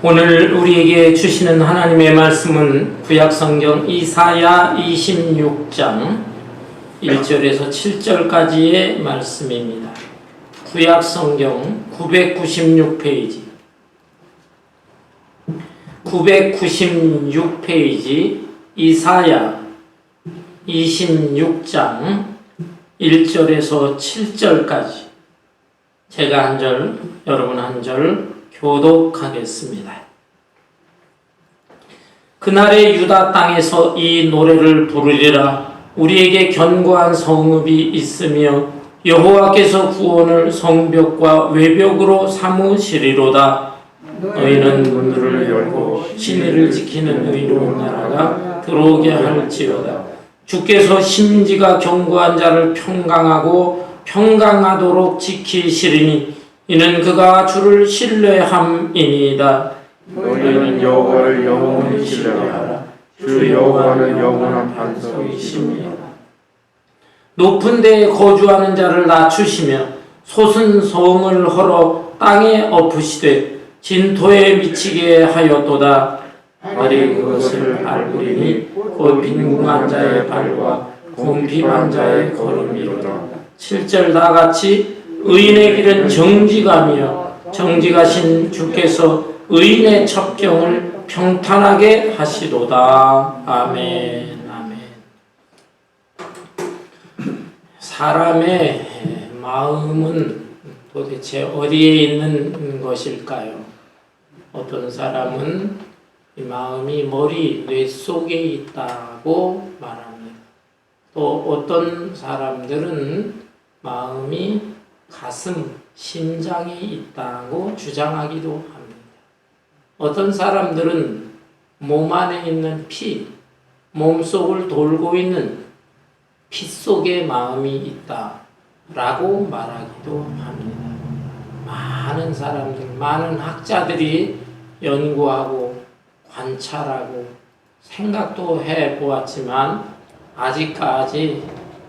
오늘 우리에게 주시는 하나님의 말씀은 구약성경 이사야 26장 1절에서 7절까지의 말씀입니다. 구약성경 996페이지 996페이지 이사야 26장 1절에서 7절까지 제가 한 절, 여러분 한 절 교독하겠습니다. 그날의 유다 땅에서 이 노래를 부르리라. 우리에게 견고한 성읍이 있으며 여호와께서 구원을 성벽과 외벽으로 삼으시리로다. 너희는 문들을 열고 진리를 지키는 의로운 나라가 들어오게 할지어다. 주께서 심지가 견고한 자를 평강하도록 지키시리니 이는 그가 주를 신뢰함이니이다. 너희는 여호와를 영원히 신뢰하라. 주 여호와는 영원한 반석이시니라. 높은 데에 거주하는 자를 낮추시며 솟은 성을 헐어 땅에 엎으시되 진토에 미치게 하였도다. 발이 그것을 밟으리니 곧 빈궁한 자의 발과 곰핍한 자의 걸음이로다. 7절 다같이 의인의 길은 정직하며 정직하신 주께서 의인의 첩경을 평탄하게 하시도다. 아멘. 아멘. 사람의 마음은 도대체 어디에 있는 것일까요? 어떤 사람은 이 마음이 머리, 뇌 속에 있다고 말합니다. 또 어떤 사람들은 마음이 가슴, 심장에 있다고 주장하기도 합니다. 어떤 사람들은 몸 안에 있는 피, 몸속을 돌고 있는 피 속에 마음이 있다라고 말하기도 합니다. 많은 사람들, 많은 학자들이 연구하고 관찰하고 생각도 해보았지만 아직까지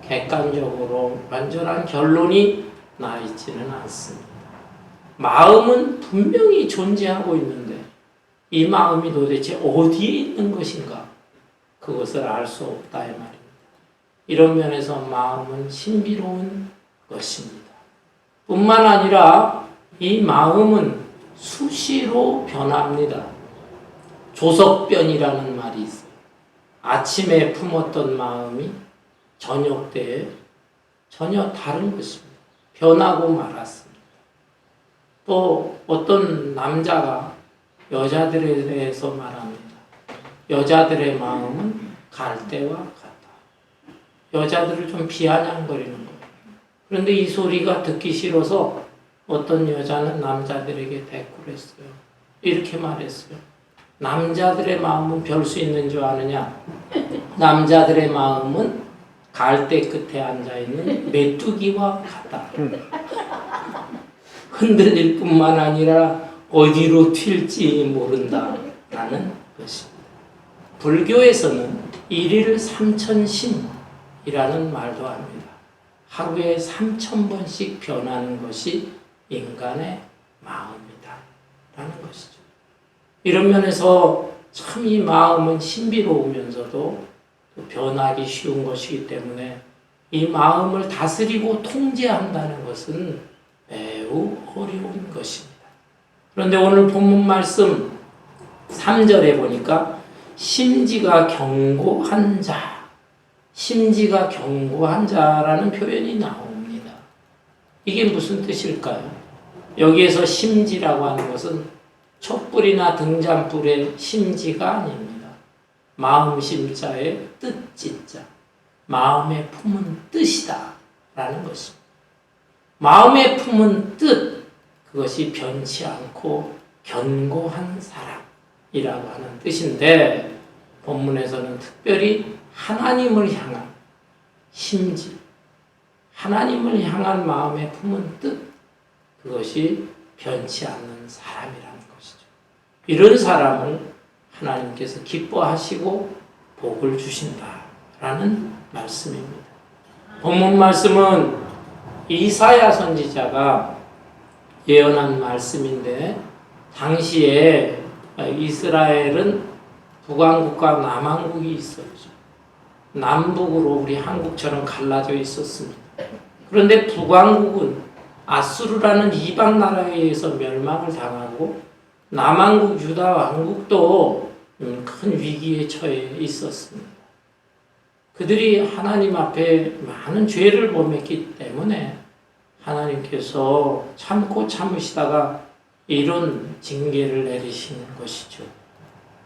객관적으로 완전한 결론이 나 있지는 않습니다. 마음은 분명히 존재하고 있는데 이 마음이 도대체 어디에 있는 것인가? 그것을 알 수 없다 이 말입니다. 이런 면에서 마음은 신비로운 것입니다. 뿐만 아니라 이 마음은 수시로 변합니다. 조석변이라는 말이 있어요. 아침에 품었던 마음이 저녁 때에 전혀 다른 것입니다. 변하고 말았습니다. 또 어떤 남자가 여자들에 대해서 말합니다. 여자들의 마음은 갈대와 같다. 여자들을 좀 비아냥거리는 거예요. 그런데 이 소리가 듣기 싫어서 어떤 여자는 남자들에게 대꾸했어요. 이렇게 말했어요. 남자들의 마음은 별 수 있는 줄 아느냐? 남자들의 마음은 갈대 끝에 앉아있는 메뚜기와 같다. 흔들릴 뿐만 아니라 어디로 튈지 모른다라는 것입니다. 불교에서는 일일 3000심이라는 말도 합니다. 하루에 3000번씩 변하는 것이 인간의 마음이다 라는 것이죠. 이런 면에서 참 이 마음은 신비로우면서도 변하기 쉬운 것이기 때문에 이 마음을 다스리고 통제한다는 것은 매우 어려운 것입니다. 그런데 오늘 본문 말씀 3절에 보니까 심지가 견고한 자, 심지가 견고한 자라는 표현이 나옵니다. 이게 무슨 뜻일까요? 여기에서 심지라고 하는 것은 촛불이나 등잔불의 심지가 아닙니다. 마음 심자의 뜻짓자, 마음에 품은 뜻이다 라는 것입니다. 마음에 품은 뜻, 그것이 변치 않고 견고한 사람이라고 하는 뜻인데 본문에서는 특별히 하나님을 향한 심지, 하나님을 향한 마음에 품은 뜻, 그것이 변치 않는 사람이라는 것이죠. 이런 사람을 하나님께서 기뻐하시고 복을 주신다라는 말씀입니다. 본문 말씀은 이사야 선지자가 예언한 말씀인데 당시에 이스라엘은 북왕국과 남왕국이 있었죠. 남북으로 우리 한국처럼 갈라져 있었습니다. 그런데 북왕국은 아수르라는 이방 나라에 의해서 멸망을 당하고 남왕국 유다 왕국도 큰 위기에 처해 있었습니다. 그들이 하나님 앞에 많은 죄를 범했기 때문에 하나님께서 참고 참으시다가 이런 징계를 내리시는 것이죠.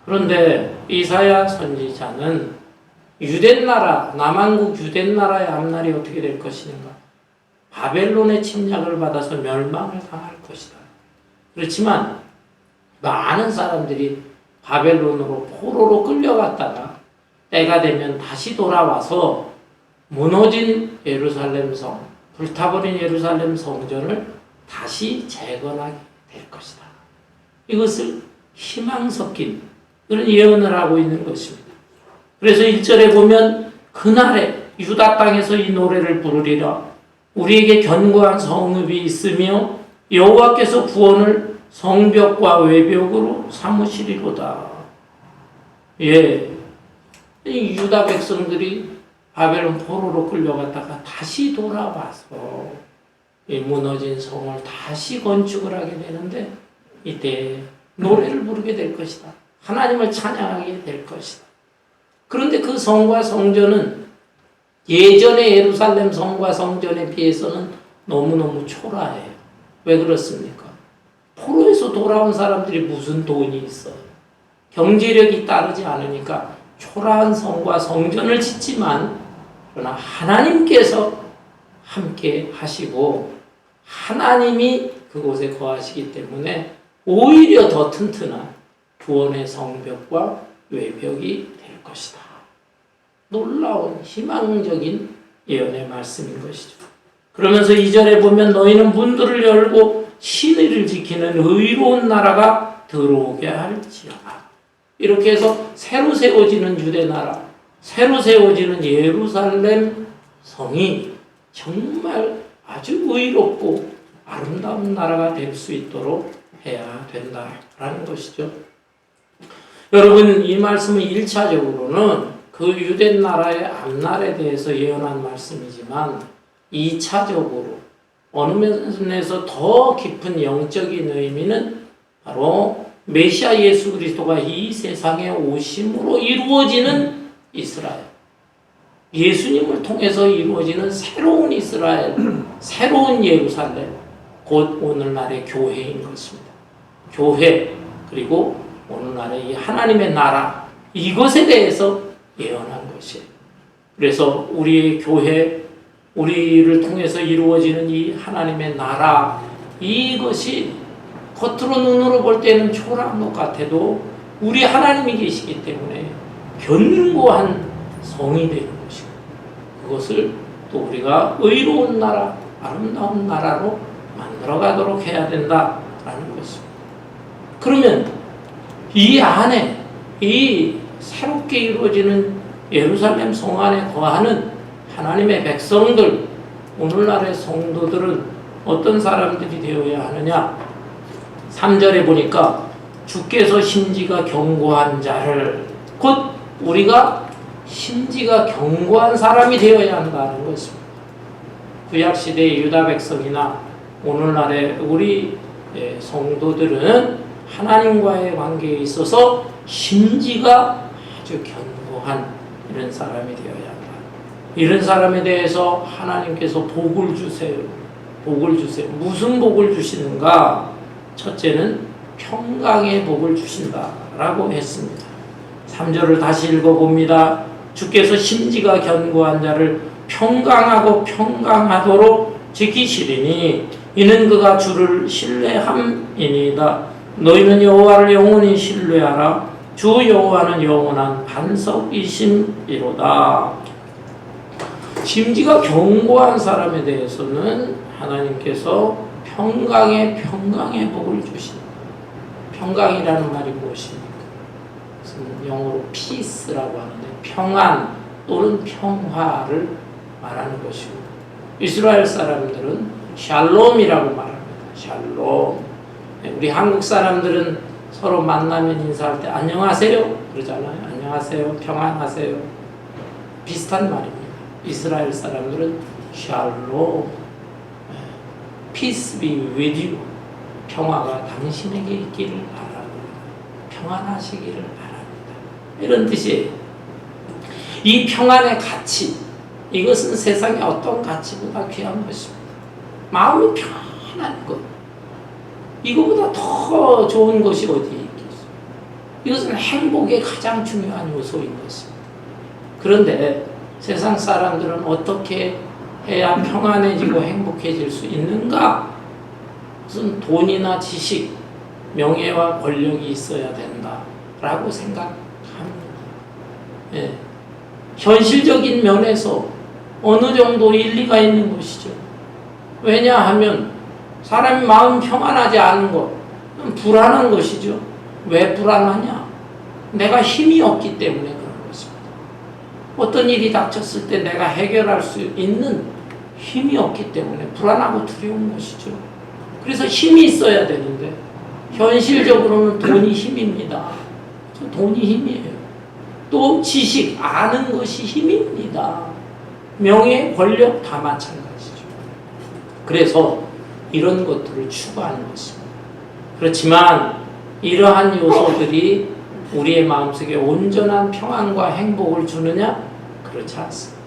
그런데 이사야 선지자는 유대 나라, 남왕국 유대 나라의 앞날이 어떻게 될 것인가? 바벨론의 침략을 받아서 멸망을 당할 것이다. 그렇지만 많은 사람들이 바벨론으로 포로로 끌려갔다가 때가 되면 다시 돌아와서 무너진 예루살렘 성, 불타버린 예루살렘 성전을 다시 재건하게 될 것이다. 이것을 희망 섞인 그런 예언을 하고 있는 것입니다. 그래서 1절에 보면 그날에 유다 땅에서 이 노래를 부르리라. 우리에게 견고한 성읍이 있으며 여호와께서 구원을 성벽과 외벽으로 삼으시리로다. 예, 이 유다 백성들이 바벨론 포로로 끌려갔다가 다시 돌아와서 이 무너진 성을 다시 건축을 하게 되는데 이때 노래를 부르게 될 것이다. 하나님을 찬양하게 될 것이다. 그런데 그 성과 성전은 예전의 예루살렘 성과 성전에 비해서는 너무너무 초라해요. 왜 그렇습니까? 포로에서 돌아온 사람들이 무슨 돈이 있어요. 경제력이 따르지 않으니까 초라한 성과 성전을 짓지만 그러나 하나님께서 함께 하시고 하나님이 그곳에 거하시기 때문에 오히려 더 튼튼한 구원의 성벽과 외벽이 될 것이다. 놀라운 희망적인 예언의 말씀인 것이죠. 그러면서 2절에 보면 너희는 문들을 열고 신의를 지키는 의로운 나라가 들어오게 할지어다. 이렇게 해서 새로 세워지는 유대 나라, 새로 세워지는 예루살렘 성이 정말 아주 의롭고 아름다운 나라가 될 수 있도록 해야 된다라는 것이죠. 여러분, 이 말씀은 1차적으로는 그 유대 나라의 앞날에 대해서 예언한 말씀이지만 2차적으로 어느 면에서 더 깊은 영적인 의미는 바로 메시아 예수 그리스도가 이 세상에 오심으로 이루어지는 이스라엘, 예수님을 통해서 이루어지는 새로운 이스라엘, 새로운 예루살렘, 곧 오늘날의 교회인 것입니다. 교회, 그리고 오늘날의 이 하나님의 나라, 이것에 대해서 예언한 것이에요. 그래서 우리의 교회, 우리를 통해서 이루어지는 이 하나님의 나라, 이것이 겉으로 눈으로 볼 때는 초라한 것 같아도 우리 하나님이 계시기 때문에 견고한 성이 되는 것이고, 그것을 또 우리가 의로운 나라, 아름다운 나라로 만들어 가도록 해야 된다라는 것입니다. 그러면 이 안에, 이 새롭게 이루어지는 예루살렘 성 안에 거하는 하나님의 백성들, 오늘날의 성도들은 어떤 사람들이 되어야 하느냐? 3절에 보니까 주께서 심지가 견고한 자를, 곧 우리가 심지가 견고한 사람이 되어야 한다는 것입니다. 구약시대의 유다 백성이나 오늘날의 우리 성도들은 하나님과의 관계에 있어서 심지가 아주 견고한 이런 사람이 되어야 한다. 이런 사람에 대해서 하나님께서 복을 주세요. 복을 주세요. 무슨 복을 주시는가? 첫째는 평강의 복을 주신다라고 했습니다. 3절을 다시 읽어봅니다. 주께서 심지가 견고한 자를 평강하고 평강하도록 지키시리니 이는 그가 주를 신뢰함이니이다. 너희는 여호와를 영원히 신뢰하라. 주 여호와는 영원한 반석이심이로다. 심지가 견고한 사람에 대해서는 하나님께서 평강의 복을 주신다. 평강이라는 말이 무엇입니까? 영어로 peace라고 하는데 평안 또는 평화를 말하는 것이고, 이스라엘 사람들은 샬롬이라고 말합니다. 샬롬. 우리 한국 사람들은 서로 만나면 인사할 때 안녕하세요 그러잖아요. 안녕하세요, 평안하세요. 비슷한 말입니다. 이스라엘 사람들은 샬롬, peace be with you. 평화가 당신에게 있기를 바랍니다. 평안하시기를 바랍니다. 이런 뜻이에요. 이 평안의 가치, 이것은 세상의 어떤 가치보다 귀한 것입니다. 마음이 편한 것. 이거보다 더 좋은 것이 어디에 있겠어요? 이것은 행복의 가장 중요한 요소인 것입니다. 그런데 세상 사람들은 어떻게 해야 평안해지고 행복해질 수 있는가? 무슨 돈이나 지식, 명예와 권력이 있어야 된다라고 생각합니다. 예. 현실적인 면에서 어느 정도 일리가 있는 것이죠. 왜냐하면 사람이 마음 평안하지 않은 것, 불안한 것이죠. 왜 불안하냐? 내가 힘이 없기 때문에 그런 것입니다. 어떤 일이 닥쳤을 때 내가 해결할 수 있는 힘이 없기 때문에 불안하고 두려운 것이죠. 그래서 힘이 있어야 되는데 현실적으로는 돈이 힘입니다. 돈이 힘이에요. 또 지식, 아는 것이 힘입니다. 명예, 권력 다 마찬가지죠. 그래서 이런 것들을 추구하는 것입니다. 그렇지만 이러한 요소들이 우리의 마음속에 온전한 평안과 행복을 주느냐? 그렇지 않습니다.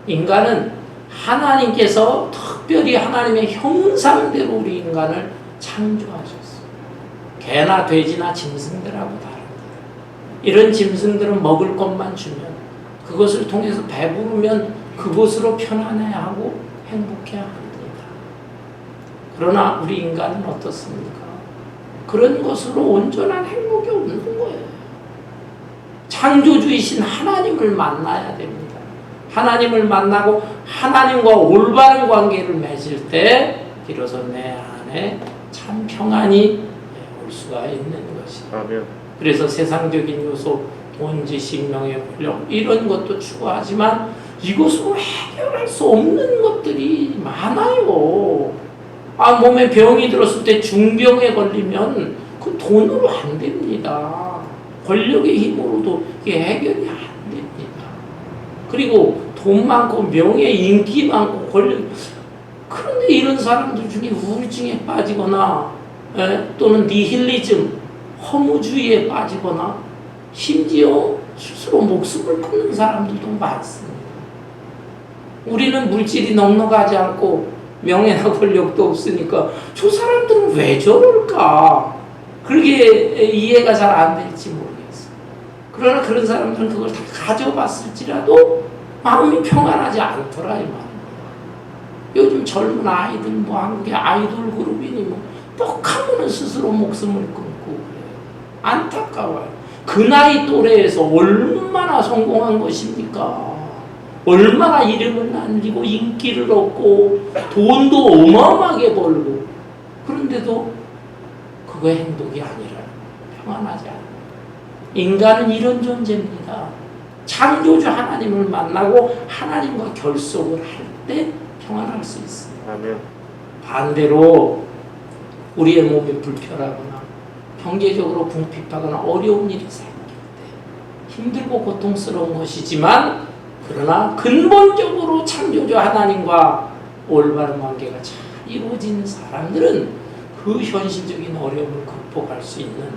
인간은 하나님께서 특별히 하나님의 형상대로 우리 인간을 창조하셨어요. 개나 돼지나 짐승들하고 다릅니다. 이런 짐승들은 먹을 것만 주면 그것을 통해서 배부르면 그것으로 편안해하고 행복해야 합니다. 그러나 우리 인간은 어떻습니까? 그런 것으로 온전한 행복이 없는 거예요. 창조주이신 하나님을 만나야 됩니다. 하나님을 만나고 하나님과 올바른 관계를 맺을 때 비로소 내 안에 참 평안이 올 수가 있는 것이다. 그래서 세상적인 요소, 돈, 지식, 명예, 권력 이런 것도 추구하지만 이것으로 해결할 수 없는 것들이 많아요. 몸에 병이 들었을 때 중병에 걸리면 그 돈으로 안 됩니다. 권력의 힘으로도 이게 해결이 안 됩니다. 그리고 돈 많고 명예, 인기 많고 권력, 그런데 이런 사람들 중에 우울증에 빠지거나 또는 니힐리즘, 허무주의에 빠지거나 심지어 스스로 목숨을 끊는 사람들도 많습니다. 우리는 물질이 넉넉하지 않고 명예나 권력도 없으니까 저 사람들은 왜 저럴까? 그게 이해가 잘 안 될지 모르겠어요. 그러나 그런 사람들은 그걸 다 가져봤을지라도 마음이 평안하지 않더라 이 말입니다. 요즘 젊은 아이들 한국의 아이돌 그룹이니 떡하면 스스로 목숨을 끊고 그래요. 안타까워요. 그 나이 또래에서 얼마나 성공한 것입니까? 얼마나 이름을 날리고 인기를 얻고 돈도 어마어마하게 벌고 그런데도 그거 행복이 아니라 평안하지 않아요. 인간은 이런 존재입니다. 창조주 하나님을 만나고 하나님과 결속을 할 때 평안할 수 있습니다. 아멘. 반대로 우리의 몸이 불편하거나 경제적으로 궁핍하거나 어려운 일이 생길 때 힘들고 고통스러운 것이지만 그러나 근본적으로 창조주 하나님과 올바른 관계가 잘 이루어진 사람들은 그 현실적인 어려움을 극복할 수 있는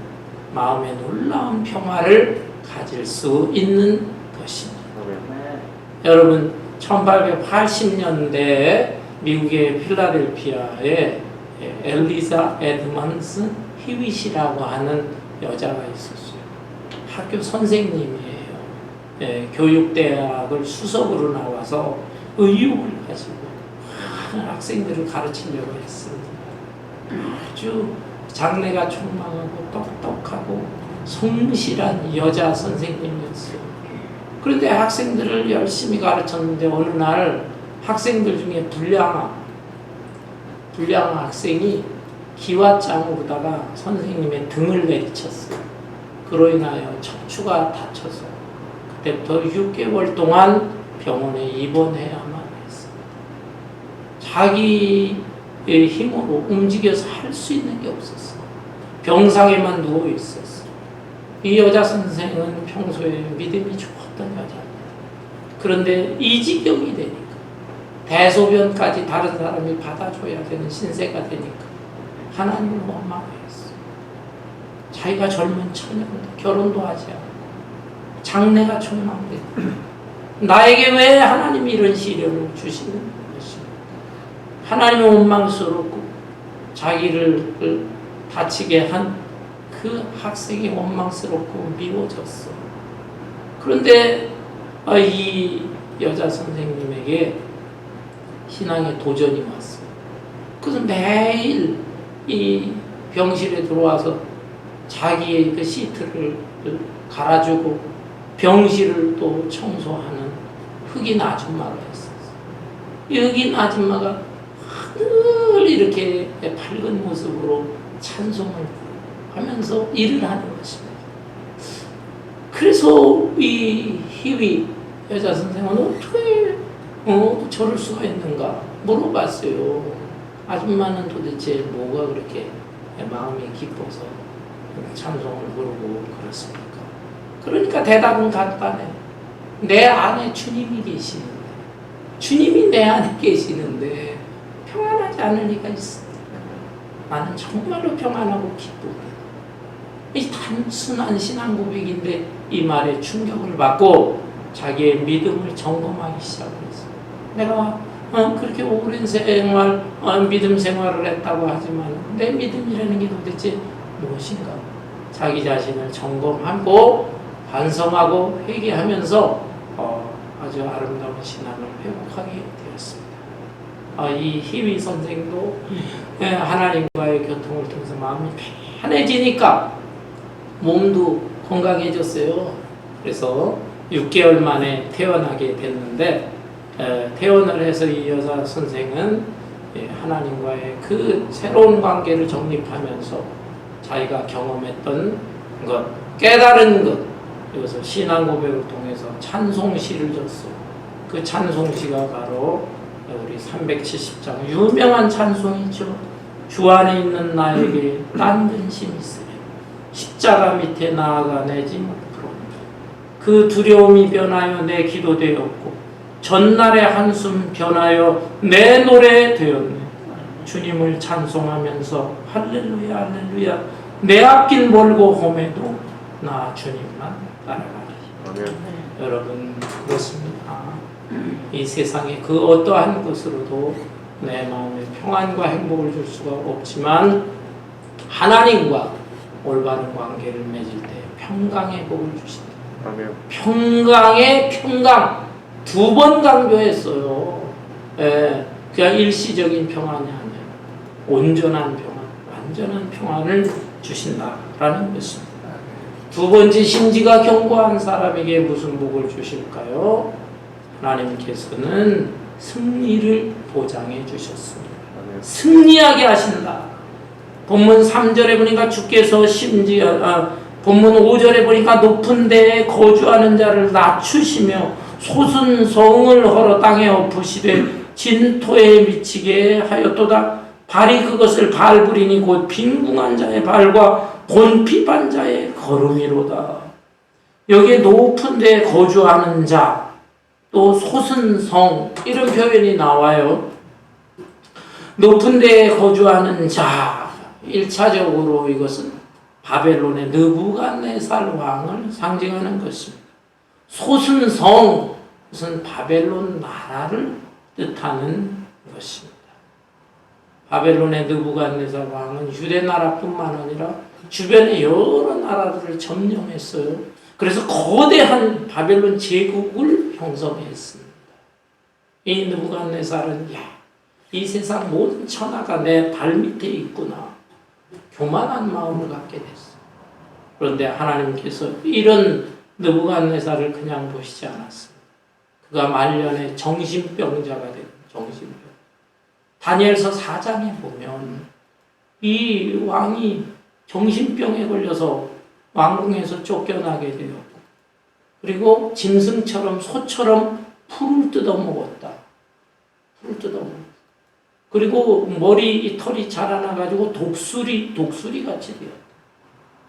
마음의 놀라운 평화를 가질 수 있는 것입니다. 여러분 1880년대에 미국의 필라델피아에 엘리자 에드먼스 히윗이라고 하는 여자가 있었어요. 학교 선생님이에요. 교육대학을 수석으로 나와서 의욕을 가지고 많은 학생들을 가르치려고 했습니다. 아주 장래가 촉망하고 똑똑하고 성실한 여자 선생님이었어요. 그런데 학생들을 열심히 가르쳤는데 어느 날 학생들 중에 불량한 학생이 기왓장으로다가 선생님의 등을 내리쳤어요. 그로 인하여 척추가 다쳐서 그때부터 6개월 동안 병원에 입원해야만 했습니다. 자기의 힘으로 움직여서 할 수 있는 게 없었어요. 병상에만 누워 있었어. 이 여자 선생은 평소에 믿음이 좋았던 여자입니다. 그런데 이 지경이 되니까 대소변까지 다른 사람이 받아줘야 되는 신세가 되니까 하나님을 원망했어. 자기가 젊은 처녀인데 결혼도 하지 않고 장래가 촉망돼. 나에게 왜 하나님이 이런 시련을 주시는 것입니까? 하나님은 원망스럽고 자기를 다치게 한 그 학생이 원망스럽고 미워졌어. 그런데 이 여자 선생님에게 신앙의 도전이 왔어. 그래서 매일 이 병실에 들어와서 자기의 그 시트를 갈아주고 병실을 또 청소하는 흑인 아줌마가 있었어. 이 흑인 아줌마가 늘 이렇게 밝은 모습으로 찬송을 하면서 일을 하는 것입니다. 그래서 이 희위 여자 선생은 어떻게 저럴 수가 있는가 물어봤어요. 아줌마는 도대체 뭐가 그렇게 마음이 기뻐서 찬송을 부르고 그렇습니까? 그러니까 대답은 간단해. 내 안에 주님이 계시는데, 주님이 내 안에 계시는데 평안하지 않을 리가 있습니까? 나는 정말로 평안하고 기쁘다. 이 단순한 신앙 고백인데 이 말에 충격을 받고 자기의 믿음을 점검하기 시작했어요. 내가 그렇게 오랜 생활, 믿음 생활을 했다고 하지만 내 믿음이라는 게 도대체 무엇인가? 자기 자신을 점검하고 반성하고 회개하면서 아주 아름다운 신앙을 회복하게 되었습니다. 이 희위 선생도 하나님과의 교통을 통해서 마음이 편해지니까 몸도 건강해졌어요. 그래서 6개월 만에 퇴원하게 됐는데 퇴원을 해서 이 여자 선생은 하나님과의 그 새로운 관계를 정립하면서 자기가 경험했던 것, 깨달은 것, 이것을 신앙 고백을 통해서 찬송시를 줬어요. 그 찬송시가 바로 우리 370장 유명한 찬송이죠. 주 안에 있는 나에게 딴 근심이 있으려 십자가 밑에 나아가 내지 못하옵니다. 그 두려움이 변하여 내 기도 되었고 전날의 한숨 변하여 내 노래 되었네. 주님을 찬송하면서 할렐루야 할렐루야 내 앞길 멀고 험해도 나 주님만 따라가리. 여러분 그렇습니다. 이 세상에 그 어떠한 것으로도 내 마음에 평안과 행복을 줄 수가 없지만 하나님과 올바른 관계를 맺을 때 평강의 복을 주신다. 평강의 평강 두 번 강조했어요. 그냥 일시적인 평안이 아니라 온전한 평안, 완전한 평안을 주신다라는 것입니다. 두 번째 심지가 견고한 사람에게 무슨 복을 주실까요? 하나님께서는 승리를 보장해 주셨습니다. 승리하게 하신다. 본문 3절에 보니까 주께서 본문 5절에 보니까 높은 데에 거주하는 자를 낮추시며 솟은 성을 헐어 땅에 엎으시되 진토에 미치게 하였도다. 발이 그것을 밟으리니 곧 빈궁한 자의 발과 곤핍한 자의 걸음이로다. 여기에 높은 데에 거주하는 자, 또 솟은 성 이런 표현이 나와요. 높은 데에 거주하는 자, 1차적으로 이것은 바벨론의 느부갓네살 왕을 상징하는 것입니다. 솟은 성, 그것은 바벨론 나라를 뜻하는 것입니다. 바벨론의 느부갓네살 왕은 유대 나라뿐만 아니라 주변의 여러 나라들을 점령했어요. 그래서 거대한 바벨론 제국을 형성했습니다. 이 느부갓네살은 이 세상 모든 천하가 내 발밑에 있구나. 교만한 마음을 갖게 됐어. 그런데 하나님께서 이런 느부갓네살을 그냥 보시지 않았습니다. 그가 말년에 정신병자가 되는 정신병. 다니엘서 4장에 보면 이 왕이 정신병에 걸려서 왕궁에서 쫓겨나게 되었고 그리고 짐승처럼 소처럼 풀을 뜯어먹었다. 풀을 뜯어먹었다. 그리고 머리 털이 자라나가지고 독수리 같이 되었다.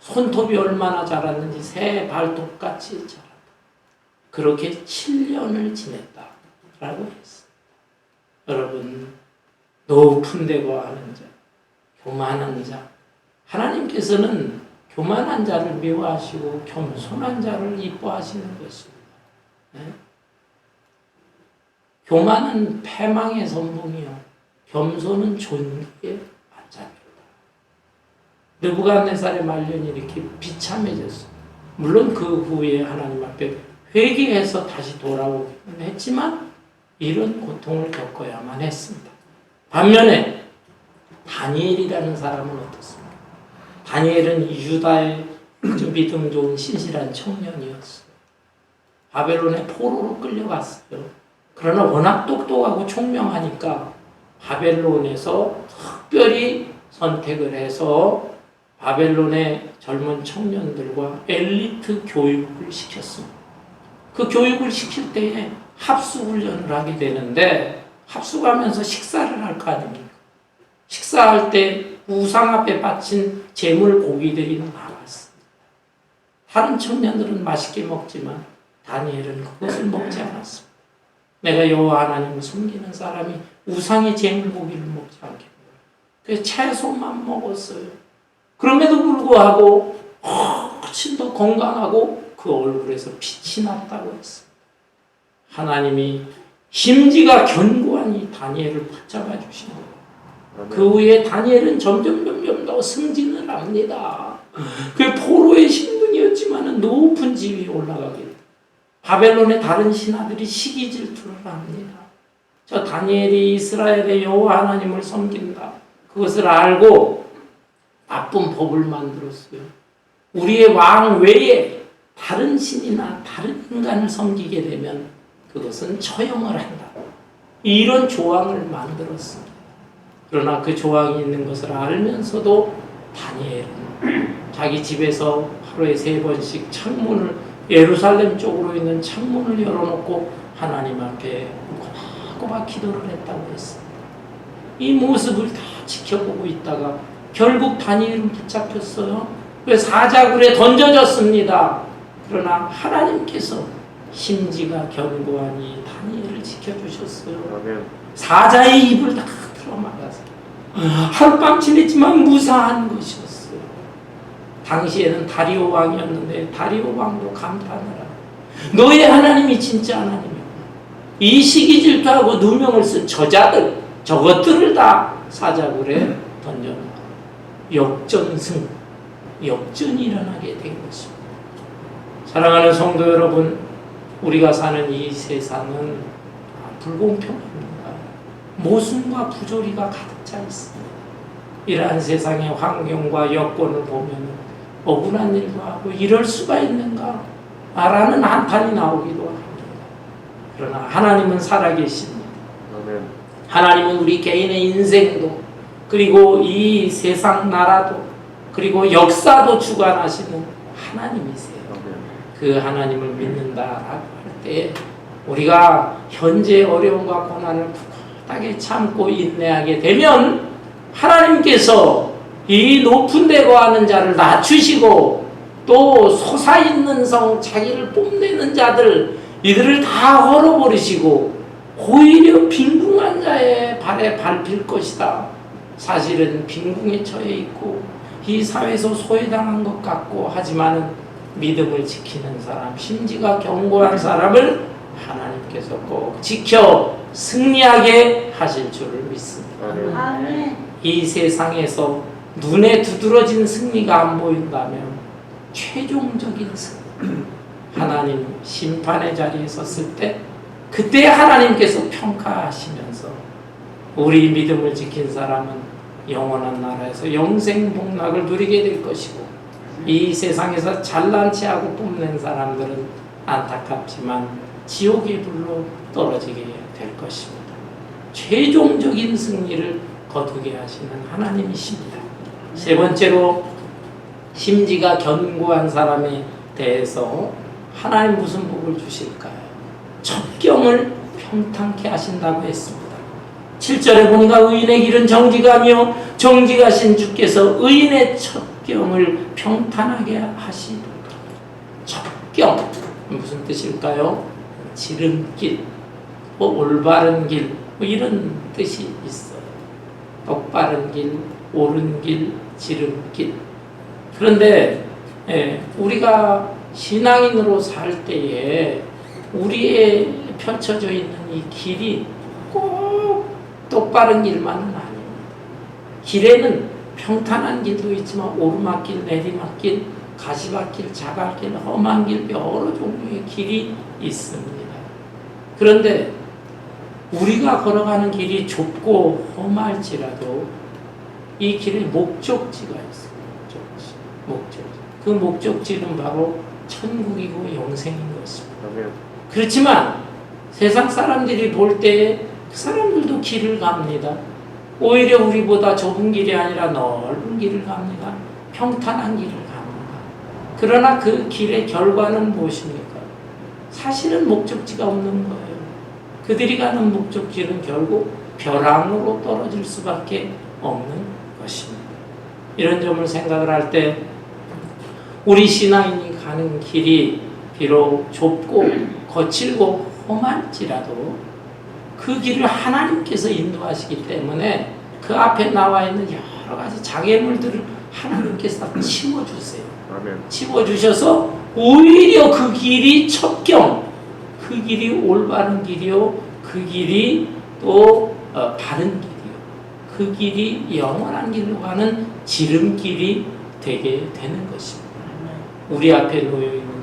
손톱이 얼마나 자랐는지 새 발톱같이 자랐다. 그렇게 7년을 지냈다라고 했어요. 여러분, 높은 데고 하는 자, 교만한 자, 하나님께서는 교만한 자를 미워하시고 겸손한 자를 이뻐하시는 것입니다. 네? 교만은 패망의 선봉이요, 겸손은 존귀의 반찬입니다. 느부갓네살의 말년이 이렇게 비참해졌어요. 물론 그 후에 하나님 앞에 회개해서 다시 돌아오기는 했지만 이런 고통을 겪어야만 했습니다. 반면에 다니엘이라는 사람은 어떻습니까? 다니엘은 유다의 아주 믿음 좋은 신실한 청년이었어요. 바벨론의 포로로 끌려갔어요. 그러나 워낙 똑똑하고 총명하니까 바벨론에서 특별히 선택을 해서 바벨론의 젊은 청년들과 엘리트 교육을 시켰습니다. 그 교육을 시킬 때에 합수훈련을 하게 되는데, 합숙하면서 식사를 할 거 아닙니까? 식사할 때 우상 앞에 바친 제물 고기들이 나왔습니다. 다른 청년들은 맛있게 먹지만 다니엘은 그것을 먹지 않았습니다. 내가 여호와 하나님을 숨기는 사람이 우상의 제물 고기를 먹지 않겠노라. 그래서 채소만 먹었어요. 그럼에도 불구하고 훨씬 더 건강하고 그 얼굴에서 빛이 났다고 했어요. 하나님이 심지가 견고한 이 다니엘을 붙잡아 주신 거예요. 그 후에 다니엘은 점점 더 승진을 합니다. 그 포로의 신분이었지만 높은 지위에 올라가게 돼요. 바벨론의 다른 신하들이 시기 질투를 합니다. 저 다니엘이 이스라엘의 여호와 하나님을 섬긴다, 그것을 알고 나쁜 법을 만들었어요. 우리의 왕 외에 다른 신이나 다른 인간을 섬기게 되면 그것은 처형을 한다, 이런 조항을 만들었습니다. 그러나 그 조항이 있는 것을 알면서도 다니엘은 자기 집에서 하루에 3번씩 창문을, 예루살렘 쪽으로 있는 창문을 열어놓고 하나님 앞에 꼬박꼬박 기도를 했다고 했습니다. 이 모습을 다 지켜보고 있다가 결국 다니엘은 붙잡혔어요. 왜? 사자굴에 던져졌습니다. 그러나 하나님께서 심지가 견고한 이 다니엘을 지켜주셨어요. 사자의 입을 다 틀어막아서 하룻밤 지냈지만 무사한 것이었어요. 당시에는 다리오 왕이었는데 다리오 왕도 감탄을 하고, 너의 하나님이 진짜 하나님이야. 이 시기 질투하고 누명을 쓴 저자들, 저것들을 다 사자굴에 던져놓고 역전이 일어나게 된 것입니다. 사랑하는 성도 여러분, 우리가 사는 이 세상은 불공평합니다. 모순과 부조리가 가득 차 있습니다. 이러한 세상의 환경과 여건을 보면 억울한 일도 하고 이럴 수가 있는가? 라는 한탄이 나오기도 합니다. 그러나 하나님은 살아계십니다. 하나님은 우리 개인의 인생도, 그리고 이 세상 나라도, 그리고 역사도 주관하시는 하나님이세요. 그 하나님을 믿는다라고 할 때 우리가 현재 어려움과 고난을 굳건하게 참고 인내하게 되면 하나님께서 이 높은 데 거하는 자를 낮추시고, 또 솟아있는 성, 자기를 뽐내는 자들, 이들을 다 헐어버리시고 오히려 빈궁한 자의 발에 밟힐 것이다. 사실은 빈궁에 처해 있고 이 사회에서 소외당한 것 같고 하지만은 믿음을 지키는 사람, 심지가 견고한 사람을 하나님께서 꼭 지켜 승리하게 하실 줄을 믿습니다. 아멘. 이 세상에서 눈에 두드러진 승리가 안 보인다면 최종적인 승리, 하나님 심판의 자리에 섰을 때 그때 하나님께서 평가하시면서 우리 믿음을 지킨 사람은 영원한 나라에서 영생복락을 누리게 될 것이고, 이 세상에서 잘난 체하고 뽐낸 사람들은 안타깝지만 지옥의 불로 떨어지게 될 것입니다. 최종적인 승리를 거두게 하시는 하나님이십니다. 세 번째로, 심지가 견고한 사람에 대해서 하나님 무슨 복을 주실까요? 첩경을 평탄케 하신다고 했습니다. 7절에 보니까 의인의 길은 정직하며 정직하신 주께서 의인의 첫 첩경을 평탄하게 하시도다. 첩경 무슨 뜻일까요? 지름길, 올바른 길, 이런 뜻이 있어요. 똑바른 길, 옳은 길, 지름길. 그런데 우리가 신앙인으로 살 때에 우리의 펼쳐져 있는 이 길이 꼭 똑바른 길만은 아닙니다. 길에는 평탄한 길도 있지만 오르막길, 내리막길, 가시밭길, 자갈길, 험한 길, 여러 종류의 길이 있습니다. 그런데 우리가 걸어가는 길이 좁고 험할지라도 이 길에 목적지가 있어요. 목적지. 그 목적지는 바로 천국이고 영생인 것입니다. 그렇지만 세상 사람들이 볼 때 그 사람들도 길을 갑니다. 오히려 우리보다 좁은 길이 아니라 넓은 길을 갑니다. 평탄한 길을 갑니다. 그러나 그 길의 결과는 무엇입니까? 사실은 목적지가 없는 거예요. 그들이 가는 목적지는 결국 벼랑으로 떨어질 수밖에 없는 것입니다. 이런 점을 생각을 할 때 우리 신앙인이 가는 길이 비록 좁고 거칠고 험할지라도 그 길을 하나님께서 인도하시기 때문에 그 앞에 나와 있는 여러 가지 장애물들을 하나님께서 다 치워주세요. 치워주셔서 오히려 그 길이 첩경, 그 길이 올바른 길이요, 그 길이 또 바른 길이요, 그 길이 영원한 길로 가는 지름길이 되게 되는 것입니다. 우리 앞에 놓여있는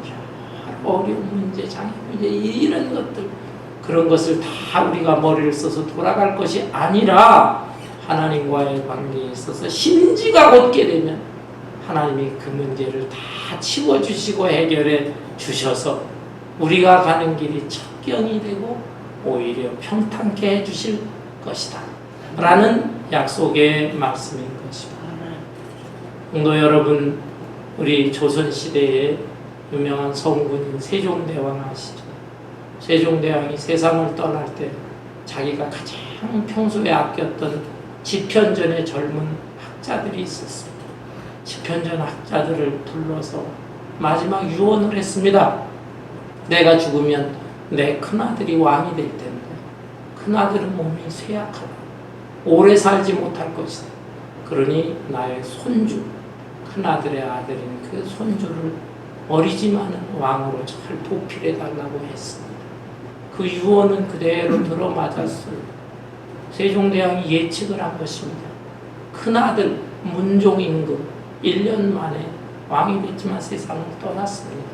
어려운 문제, 장애 문제, 이런 것들, 그런 것을 다 우리가 머리를 써서 돌아갈 것이 아니라 하나님과의 관계에 있어서 심지가 곧게 되면 하나님이 그 문제를 다 치워주시고 해결해 주셔서 우리가 가는 길이 첩경이 되고 오히려 평탄케 해주실 것이다 라는 약속의 말씀인 것입니다. 성도 여러분, 우리 조선시대에 유명한 성군인 세종대왕 아시죠? 세종대왕이 세상을 떠날 때 자기가 가장 평소에 아꼈던 집현전의 젊은 학자들이 있었습니다. 집현전 학자들을 불러서 마지막 유언을 했습니다. 내가 죽으면 내 큰아들이 왕이 될 텐데 큰아들은 몸이 쇠약하다. 오래 살지 못할 것이다. 그러니 나의 손주, 큰아들의 아들인 그 손주를 어리지만은 왕으로 잘 보필해달라고 했습니다. 그 유언은 그대로 들어맞았어요. 세종대왕이 예측을 한 것입니다. 큰아들 문종임금 1년 만에 왕이 됐지만 세상을 떠났습니다.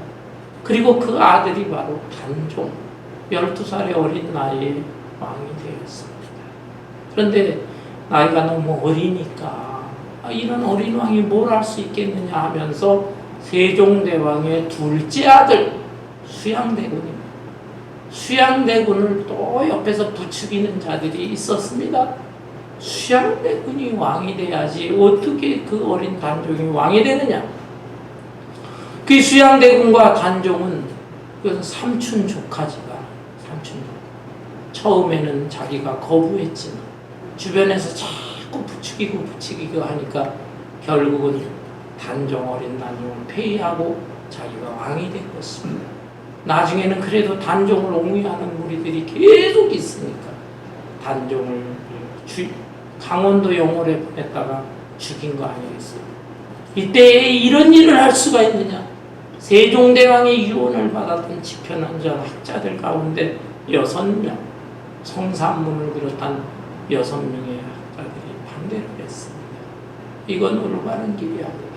그리고 그 아들이 바로 단종, 12살의 어린 나이에 왕이 되었습니다. 그런데 나이가 너무 어리니까 이런 어린 왕이 뭘 할 수 있겠느냐 하면서 세종대왕의 둘째 아들 수양대군입니다. 수양대군을 또 옆에서 부추기는 자들이 있었습니다. 수양대군이 왕이 돼야지 어떻게 그 어린 단종이 왕이 되느냐. 그 수양대군과 단종은 그것은 삼촌 조카지가 삼촌 조카. 처음에는 자기가 거부했지만 주변에서 자꾸 부추기고 하니까 결국은 단종 어린 단종을 폐위하고 자기가 왕이 된 것입니다. 나중에는 그래도 단종을 옹호하는 무리들이 계속 있으니까 단종을 강원도 영월에 보냈다가 죽인 거 아니겠어요? 이때 이런 일을 할 수가 있느냐? 세종대왕의 유언을 받았던 집현전 학자들 가운데 6명, 성산문을 비롯한 6명의 학자들이 반대를 했습니다. 이건 올바른 길이 아니다.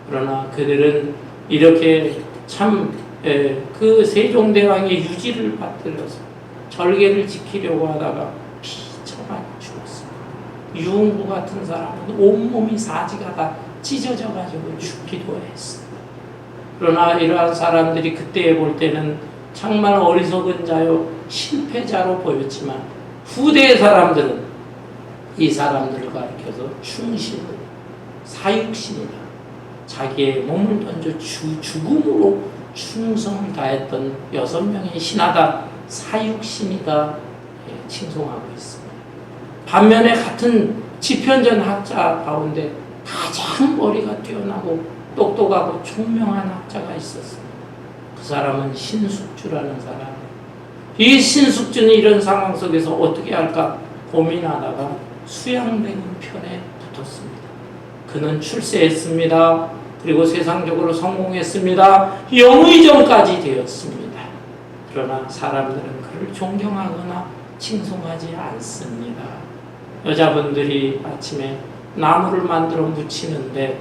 그러나 그들은 이렇게 참 그 세종대왕의 유지를 받들어서 절개를 지키려고 하다가 비참하게 죽었습니다. 유흥부 같은 사람은 온몸이 사지가 다 찢어져가지고 죽기도 했습니다. 그러나 이러한 사람들이 그때 볼 때는 정말 어리석은 자요 실패자로 보였지만 후대의 사람들은 이 사람들을 가리켜서 충신을, 사육신이다, 자기의 몸을 던져 죽음으로 충성을 다했던 6명의 신하다, 사육신이다 칭송하고 있습니다. 반면에 같은 집현전 학자 가운데 가장 머리가 뛰어나고 똑똑하고 총명한 학자가 있었어요. 그 사람은 신숙주라는 사람. 이 신숙주는 이런 상황 속에서 어떻게 할까 고민하다가 수양대군 편에 붙었습니다. 그는 출세했습니다. 그리고 세상적으로 성공했습니다. 영의정까지 되었습니다. 그러나 사람들은 그를 존경하거나 칭송하지 않습니다. 여자분들이 아침에 나물을 만들어 무치는데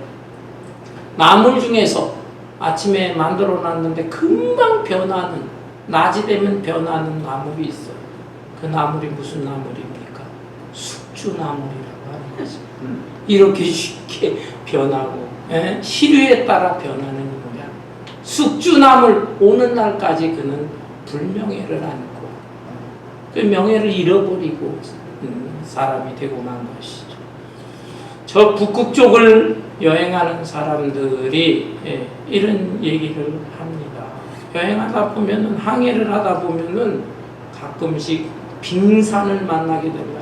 나물 중에서 아침에 만들어 놨는데 금방 변하는, 낮이 되면 변하는 나물이 있어요. 그 나물이 무슨 나물입니까? 숙주나물이라고 하는 거죠. 이렇게 쉽게 변하고 시류에 따라 변하는 모양. 숙주나물 오는 날까지 그는 불명예를 안고 그 명예를 잃어버리고 사람이 되고 만 것이죠. 저 북극 쪽을 여행하는 사람들이 이런 얘기를 합니다. 여행하다 보면은, 항해를 하다 보면은 가끔씩 빙산을 만나게 된다.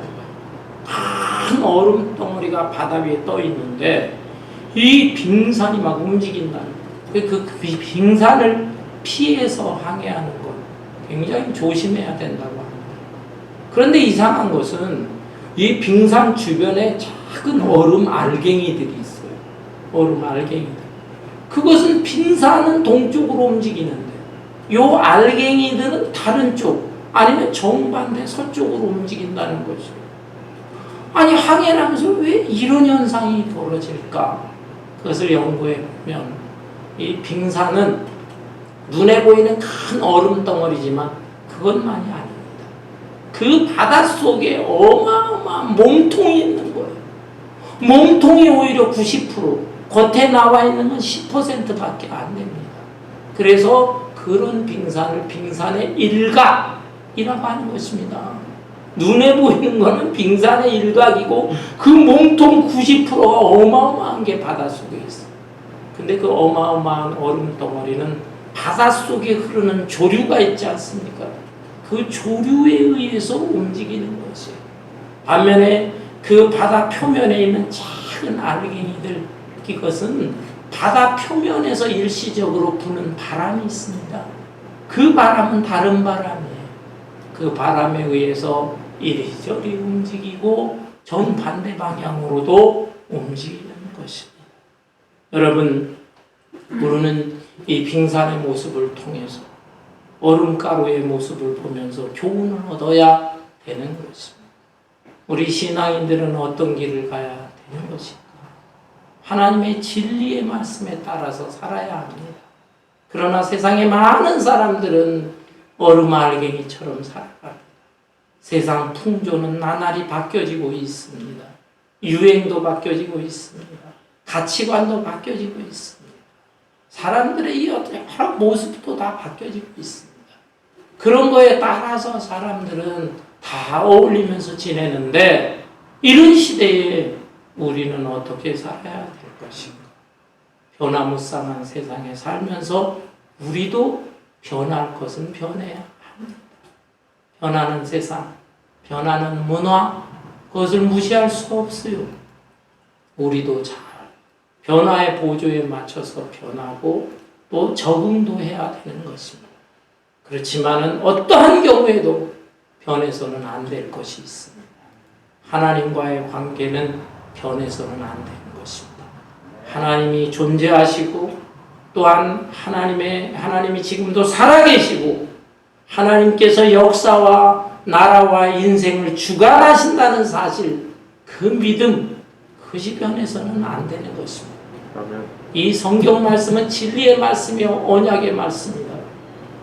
큰 얼음 덩어리가 바다 위에 떠 있는데 이 빙산이 막 움직인다는 거예요. 그 빙산을 피해서 항해하는 것 굉장히 조심해야 된다고 합니다. 그런데 이상한 것은 이 빙산 주변에 작은 얼음 알갱이들이 있어요. 얼음 알갱이들. 그것은 빙산은 동쪽으로 움직이는데 요 알갱이들은 다른 쪽 아니면 정반대 서쪽으로 움직인다는 거죠. 아니 항해를 하면서 왜 이런 현상이 벌어질까? 그것을 연구해 보면 이 빙산은 눈에 보이는 큰 얼음 덩어리지만 그것만이 아닙니다. 그 바닷속에 어마어마한 몸통이 있는 거예요. 몸통이 오히려 90%, 겉에 나와 있는 건 10%밖에 안 됩니다. 그래서 그런 빙산을 빙산의 일각이라고 하는 것입니다. 눈에 보이는 거는 빙산의 일각이고 그 몸통 90%가 어마어마한 게 바닷속에 있어요. 근데 그 어마어마한 얼음 덩어리는 바닷속에 흐르는 조류가 있지 않습니까? 그 조류에 의해서 움직이는 것이에요. 반면에 그 바다 표면에 있는 작은 알갱이들, 이것은 바다 표면에서 일시적으로 부는 바람이 있습니다. 그 바람은 다른 바람이에요. 그 바람에 의해서 이리저리 움직이고 정반대 방향으로도 움직이는 것입니다. 여러분, 우리는 이 빙산의 모습을 통해서 얼음가루의 모습을 보면서 교훈을 얻어야 되는 것입니다. 우리 신앙인들은 어떤 길을 가야 되는 것인가? 하나님의 진리의 말씀에 따라서 살아야 합니다. 그러나 세상의 많은 사람들은 얼음 알갱이처럼 살아갑니다. 세상 풍조는 나날이 바뀌어지고 있습니다. 유행도 바뀌어지고 있습니다. 가치관도 바뀌어지고 있습니다. 사람들의 여러 모습도 다 바뀌어지고 있습니다. 그런 거에 따라서 사람들은 다 어울리면서 지내는데 이런 시대에 우리는 어떻게 살아야 될 것인가? 변화무쌍한 세상에 살면서 우리도 변할 것은 변해야 합니다. 변하는 세상, 변하는 문화, 그것을 무시할 수 없어요. 우리도 잘 변화의 보조에 맞춰서 변하고 또 적응도 해야 되는 것입니다. 그렇지만은 어떠한 경우에도 변해서는 안 될 것이 있습니다. 하나님과의 관계는 변해서는 안 되는 것입니다. 하나님이 존재하시고 또한 하나님이 지금도 살아계시고 하나님께서 역사와 나라와 인생을 주관하신다는 사실, 그 믿음, 그것이 변해서는 안 되는 것입니다. 이 성경 말씀은 진리의 말씀이요 언약의 말씀입니다.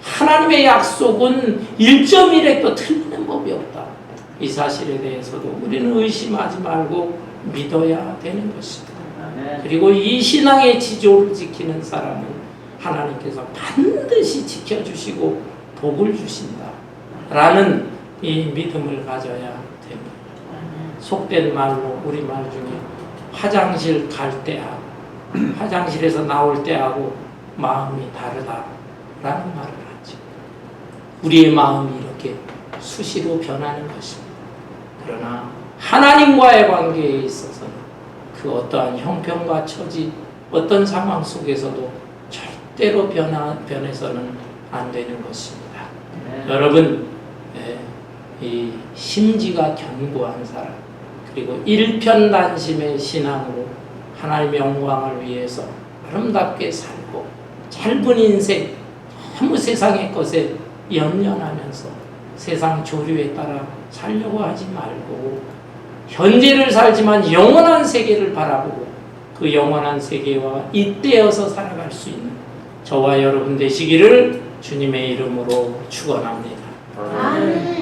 하나님의 약속은 1.1획도 틀리는 법이 없다. 이 사실에 대해서도 우리는 의심하지 말고 믿어야 되는 것입니다. 그리고 이 신앙의 지조를 지키는 사람은 하나님께서 반드시 지켜주시고 복을 주신다 라는 이 믿음을 가져야 됩니다. 속된 말로 우리말 중에 화장실 갈 때하고 화장실에서 나올 때하고 마음이 다르다라는 말을 하죠. 우리의 마음이 이렇게 수시로 변하는 것입니다. 그러나 하나님과의 관계에 있어서는 그 어떠한 형편과 처지, 어떤 상황 속에서도 절대로 변해서는 안 되는 것입니다. 여러분, 이 심지가 견고한 사람, 그리고 일편단심의 신앙으로 하나님의 영광을 위해서 아름답게 살고 짧은 인생 너무 세상의 것에 연연하면서 세상 조류에 따라 살려고 하지 말고 현재를 살지만 영원한 세계를 바라보고 그 영원한 세계와 잇대어서 살아갈 수 있는 저와 여러분 되시기를 주님의 이름으로 축원합니다. 아멘.